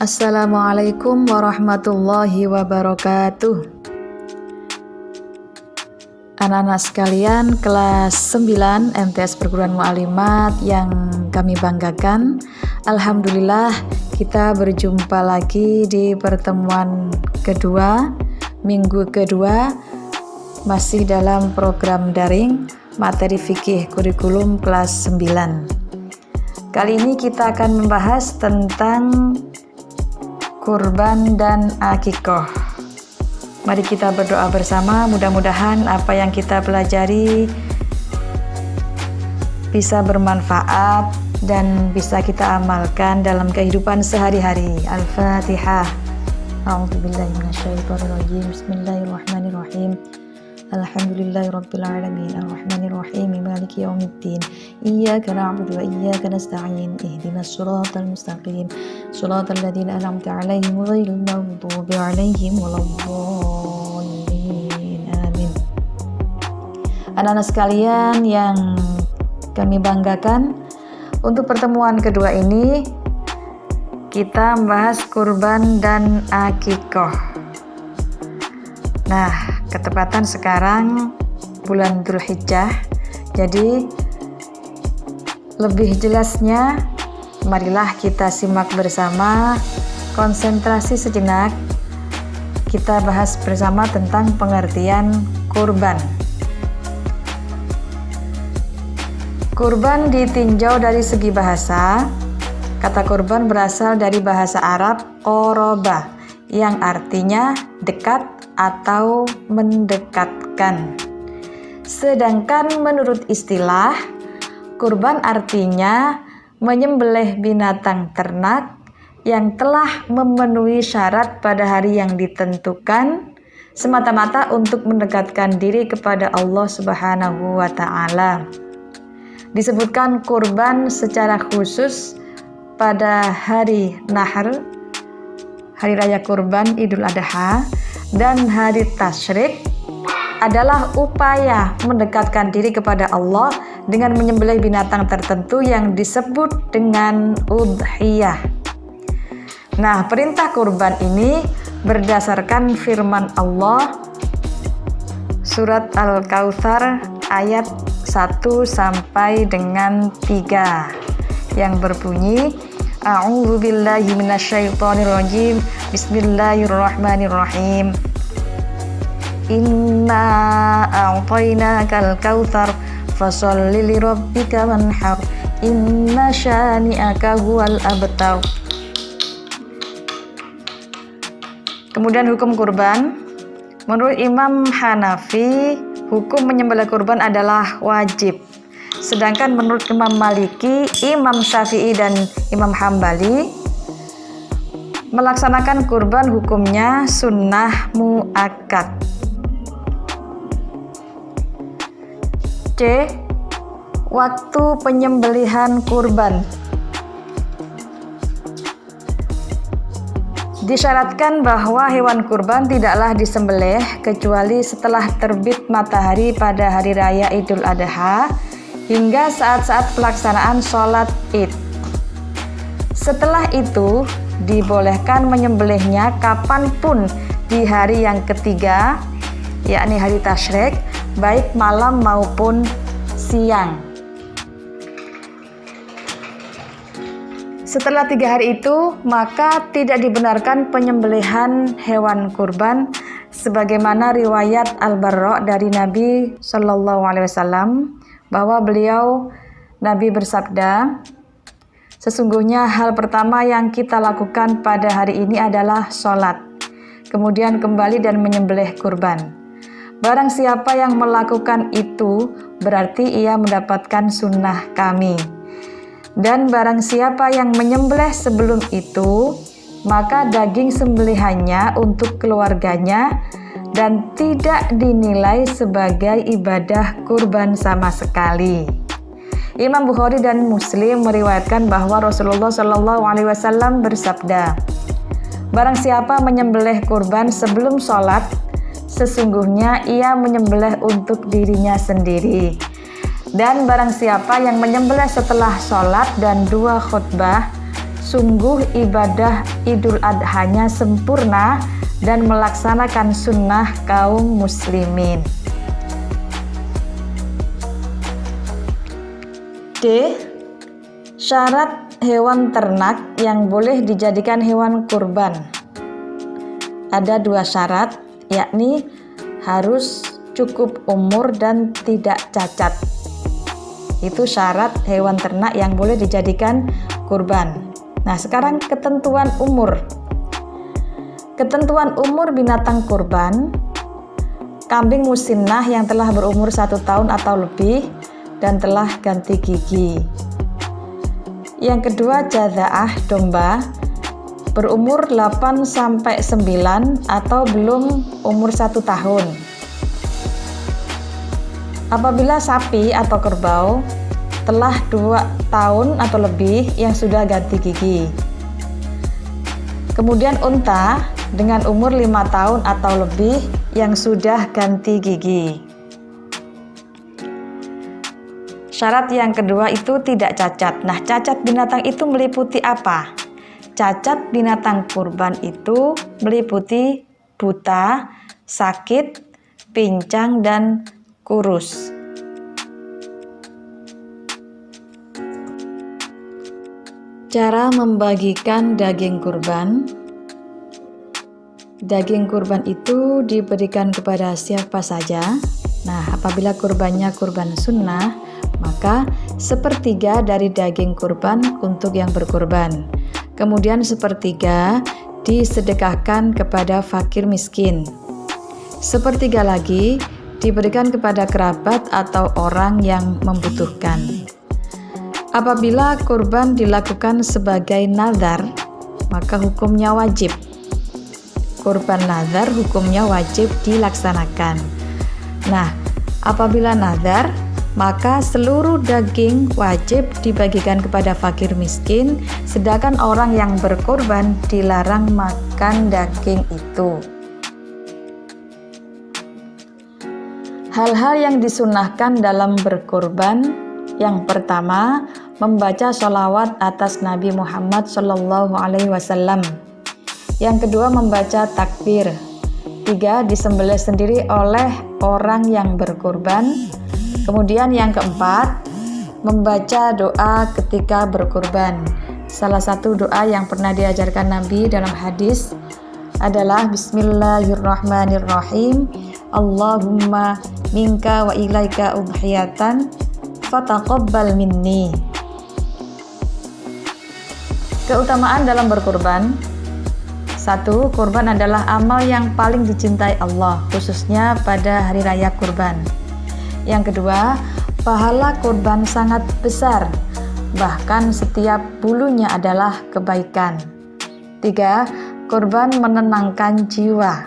Assalamualaikum warahmatullahi wabarakatuh. Anak-anak sekalian kelas 9 MTS Perguruan Mu'allimat yang kami banggakan, alhamdulillah kita berjumpa lagi di pertemuan kedua, minggu kedua, masih dalam program daring materi fikih kurikulum kelas 9. Kali ini kita akan membahas tentang kurban dan akikoh. Mari kita berdoa bersama, mudah-mudahan apa yang kita pelajari bisa bermanfaat dan bisa kita amalkan dalam kehidupan sehari-hari. Al-Fatihah. A'udzubillahi minasyaitonirrajim. Bismillahirrahmanirrahim. Alhamdulillahirabbil alamin. Arrahmanirrahim. Maliki yaumiddin. Iyyaka na'budu wa iyyaka nasta'in. Ihdinas siratal mustaqim. Shiratal ladzina an'amta 'alaihim ghairil maghdubi 'alaihim waladdallin. Amin. Anak-anak sekalian yang kami banggakan, untuk pertemuan kedua ini kita membahas kurban dan akikoh. Nah, ketepatan sekarang bulan Dzulhijjah. Jadi lebih jelasnya marilah kita simak bersama, konsentrasi sejenak. Kita bahas bersama tentang pengertian kurban. Kurban ditinjau dari segi bahasa. Kata kurban berasal dari bahasa Arab qoroba, yang artinya dekat atau mendekatkan. Sedangkan menurut istilah, kurban artinya menyembelih binatang ternak yang telah memenuhi syarat pada hari yang ditentukan semata-mata untuk mendekatkan diri kepada Allah Subhanahu wa Ta'ala. Disebutkan kurban secara khusus pada hari Nahr, hari raya kurban Idul Adha, dan hari Tasyrik adalah upaya mendekatkan diri kepada Allah dengan menyembelih binatang tertentu yang disebut dengan udhiyah. Nah, perintah kurban ini berdasarkan firman Allah surat Al-Kautsar ayat 1 sampai dengan 3 yang berbunyi, A'udzubillahi minasyaitonirrajim. Bismillahirrahmanirrahim. Inna a'tainakal kautsar fasholli lirabbika wanhar. Inna syani'aka huwal abtar. Kemudian hukum kurban. Menurut Imam Hanafi, hukum menyembelih kurban adalah wajib. Sedangkan menurut Imam Maliki, Imam Syafi'i, dan Imam Hambali, melaksanakan kurban hukumnya sunnah muakkad. C. Waktu penyembelihan kurban. Disyaratkan bahwa hewan kurban tidaklah disembelih kecuali setelah terbit matahari pada hari raya Idul Adha hingga saat-saat pelaksanaan sholat Id. Setelah itu, dibolehkan menyembelihnya kapanpun di hari yang ketiga, yakni hari Tasyrik, baik malam maupun siang. Setelah 3 hari itu, maka tidak dibenarkan penyembelihan hewan kurban, sebagaimana riwayat Al-Barra dari Nabi Shallallahu Alaihi Wasallam bahwa Nabi bersabda, sesungguhnya hal pertama yang kita lakukan pada hari ini adalah sholat, kemudian kembali dan menyembelih kurban. Barang siapa yang melakukan itu, berarti ia mendapatkan sunnah kami. Dan barang siapa yang menyembelih sebelum itu, maka daging sembelihannya untuk keluarganya dan tidak dinilai sebagai ibadah kurban sama sekali. Imam Bukhari dan Muslim meriwayatkan bahwa Rasulullah Shallallahu Alaihi Wasallam bersabda, barang siapa menyembelih kurban sebelum sholat, sesungguhnya ia menyembelih untuk dirinya sendiri. Dan barang siapa yang menyembelih setelah sholat dan 2 khutbah, sungguh ibadah Idul Adhanya sempurna dan melaksanakan sunnah kaum muslimin. D. Syarat hewan ternak yang boleh dijadikan hewan kurban. Ada 2 syarat, yakni harus cukup umur dan tidak cacat. Itu syarat hewan ternak yang boleh dijadikan kurban. Nah, sekarang ketentuan umur. Ketentuan umur binatang kurban: kambing musinnah yang telah berumur 1 tahun atau lebih dan telah ganti gigi. Yang kedua, jada'ah domba berumur 8-9 atau belum umur 1 tahun. Apabila sapi atau kerbau telah 2 tahun atau lebih yang sudah ganti gigi. Kemudian unta dengan umur 5 tahun atau lebih yang sudah ganti gigi. Syarat yang kedua itu tidak cacat. Nah, cacat binatang itu meliputi apa? Cacat binatang kurban itu meliputi buta, sakit, pincang, dan kurus. Cara membagikan daging kurban. Daging kurban itu diberikan kepada siapa saja. Nah, apabila kurbannya kurban sunnah, maka 1/3 dari daging kurban untuk yang berkurban. Kemudian 1/3 disedekahkan kepada fakir miskin. 1/3 lagi diberikan kepada kerabat atau orang yang membutuhkan. Apabila kurban dilakukan sebagai nazar, maka hukumnya wajib. Kurban nazar hukumnya wajib dilaksanakan. Nah, apabila nazar, maka seluruh daging wajib dibagikan kepada fakir miskin, sedangkan orang yang berkorban dilarang makan daging itu. Hal-hal yang disunahkan dalam berkorban: yang pertama, membaca sholawat atas Nabi Muhammad SAW. Yang kedua, membaca takbir. 3, disembelih sendiri oleh orang yang berkorban. Kemudian yang keempat, membaca doa ketika berkurban. Salah satu doa yang pernah diajarkan Nabi dalam hadis adalah Bismillahirrahmanirrahim. Allahumma minka wa ilaika udhiyatan fataqabbal minni. Keutamaan dalam berkurban. 1. Kurban adalah amal yang paling dicintai Allah, khususnya pada hari raya kurban. Yang kedua, pahala kurban sangat besar, bahkan setiap bulunya adalah kebaikan. 3. Kurban menenangkan jiwa.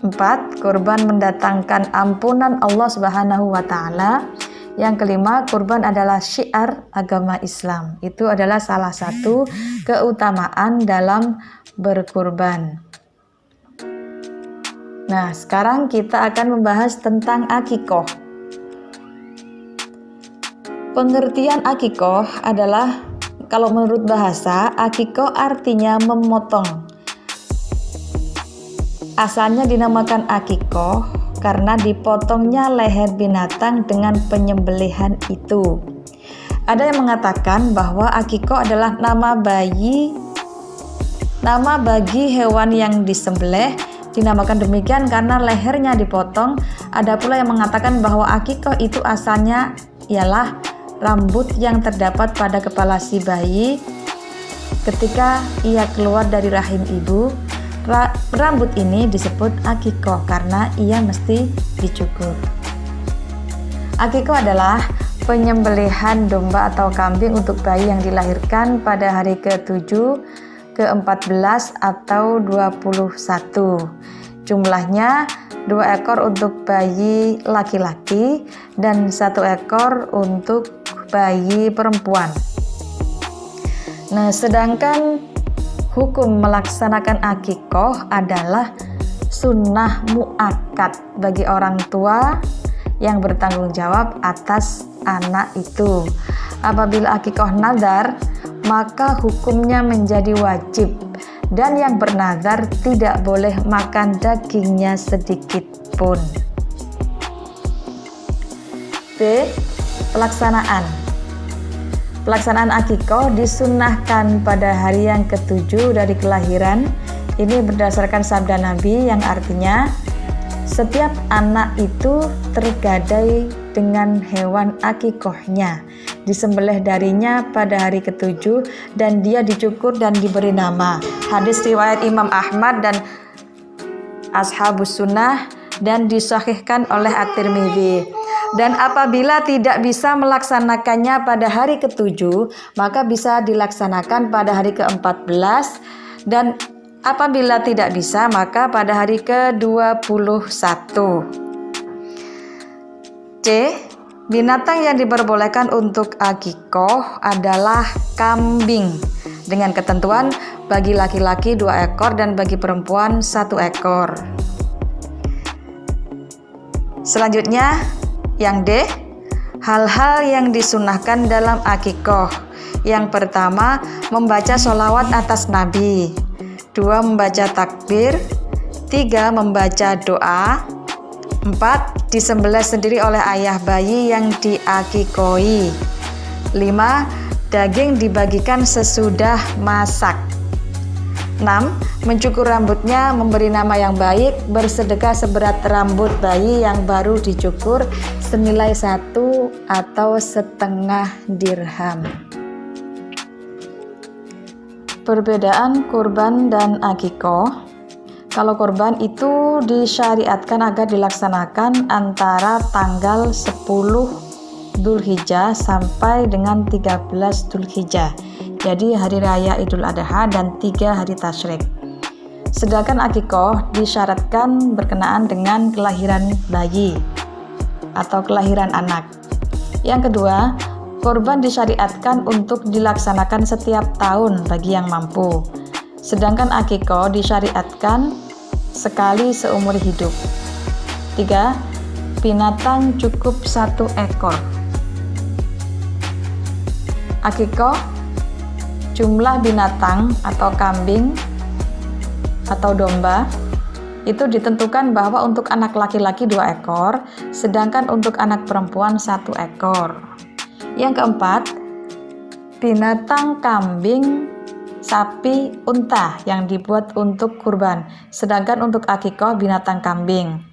4. Kurban mendatangkan ampunan Allah Subhanahu wa Ta'ala. Yang kelima, kurban adalah syiar agama Islam. Itu adalah salah satu keutamaan dalam berkurban. Nah, sekarang kita akan membahas tentang akikoh. Pengertian akikoh adalah, kalau menurut bahasa, akikoh artinya memotong. Asalnya dinamakan akikoh karena dipotongnya leher binatang dengan penyembelihan itu. Ada yang mengatakan bahwa akikoh adalah nama bagi hewan yang disembelih, dinamakan demikian karena lehernya dipotong. Ada pula yang mengatakan bahwa akikoh itu asalnya ialah rambut yang terdapat pada kepala si bayi ketika ia keluar dari rahim ibu. Rambut ini disebut akikoh karena ia mesti dicukur. Akikoh adalah penyembelihan domba atau kambing untuk bayi yang dilahirkan pada hari ke-7, ke-14 atau 21. Jumlahnya 2 ekor untuk bayi laki-laki dan 1 ekor untuk bayi perempuan. Nah, sedangkan hukum melaksanakan akikoh adalah sunnah muakkad bagi orang tua yang bertanggung jawab atas anak itu. Apabila akikoh nazar, maka hukumnya menjadi wajib, dan yang bernazar tidak boleh makan dagingnya sedikit pun. B. Pelaksanaan akikoh disunnahkan pada hari yang ke-7 dari kelahiran. Ini berdasarkan sabda Nabi yang artinya setiap anak itu tergadai dengan hewan akikohnya, disembelih darinya pada hari ke-7 dan dia dicukur dan diberi nama. Hadis riwayat Imam Ahmad dan Ashabus Sunnah dan disahihkan oleh At-Tirmidzi. Dan apabila tidak bisa melaksanakannya pada hari ke-7, maka bisa dilaksanakan pada hari ke-14, dan apabila tidak bisa maka pada hari ke-21. C. Binatang yang diperbolehkan untuk akikoh adalah kambing, dengan ketentuan bagi laki-laki 2 ekor dan bagi perempuan 1 ekor. Selanjutnya yang D, hal-hal yang disunahkan dalam akikoh. Yang pertama, membaca sholawat atas Nabi. 2. Membaca takbir. 3. Membaca doa. 4. Disembelih sendiri oleh ayah bayi yang diakikoi. 5. Daging dibagikan sesudah masak. 6. Mencukur rambutnya, memberi nama yang baik, bersedekah seberat rambut bayi yang baru dicukur senilai 1 atau setengah dirham. Perbedaan kurban dan akikoh. Kalau kurban itu disyariatkan agar dilaksanakan antara tanggal 10 Dzulhijjah sampai dengan 13 Dzulhijjah. Jadi hari raya Idul Adha dan 3 hari tasyrik. Sedangkan akikoh disyaratkan berkenaan dengan kelahiran bayi atau kelahiran anak. Yang kedua, kurban disyariatkan untuk dilaksanakan setiap tahun bagi yang mampu. Sedangkan akikoh disyariatkan sekali seumur hidup. 3. Binatang cukup 1 ekor. Akikoh, jumlah binatang atau kambing atau domba itu ditentukan bahwa untuk anak laki-laki 2 ekor, sedangkan untuk anak perempuan 1 ekor. Yang keempat, binatang kambing, sapi, unta yang dibuat untuk kurban, sedangkan untuk akikoh binatang kambing.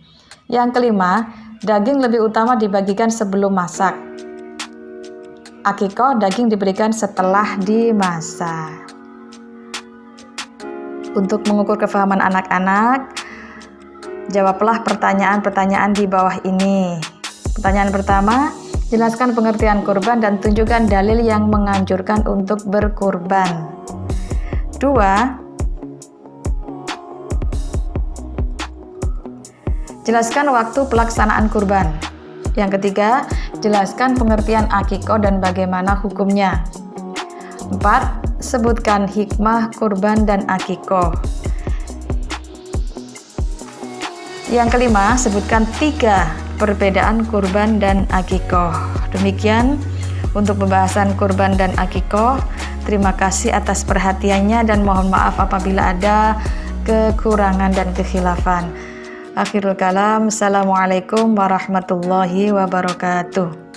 Yang kelima, daging lebih utama dibagikan sebelum masak. Akikoh daging diberikan setelah dimasak. Untuk mengukur kefahaman anak-anak, jawablah pertanyaan-pertanyaan di bawah ini. Pertanyaan pertama, jelaskan pengertian kurban dan tunjukkan dalil yang menganjurkan untuk berkurban. 2. Jelaskan waktu pelaksanaan kurban. Yang ketiga, jelaskan pengertian akikoh dan bagaimana hukumnya. 4. Sebutkan hikmah kurban dan akikoh. Yang kelima, sebutkan 3 perbedaan kurban dan akikoh. Demikian untuk pembahasan kurban dan akikoh. Terima kasih atas perhatiannya dan mohon maaf apabila ada kekurangan dan kekhilafan. Akhirul kalam, assalamualaikum warahmatullahi wabarakatuh.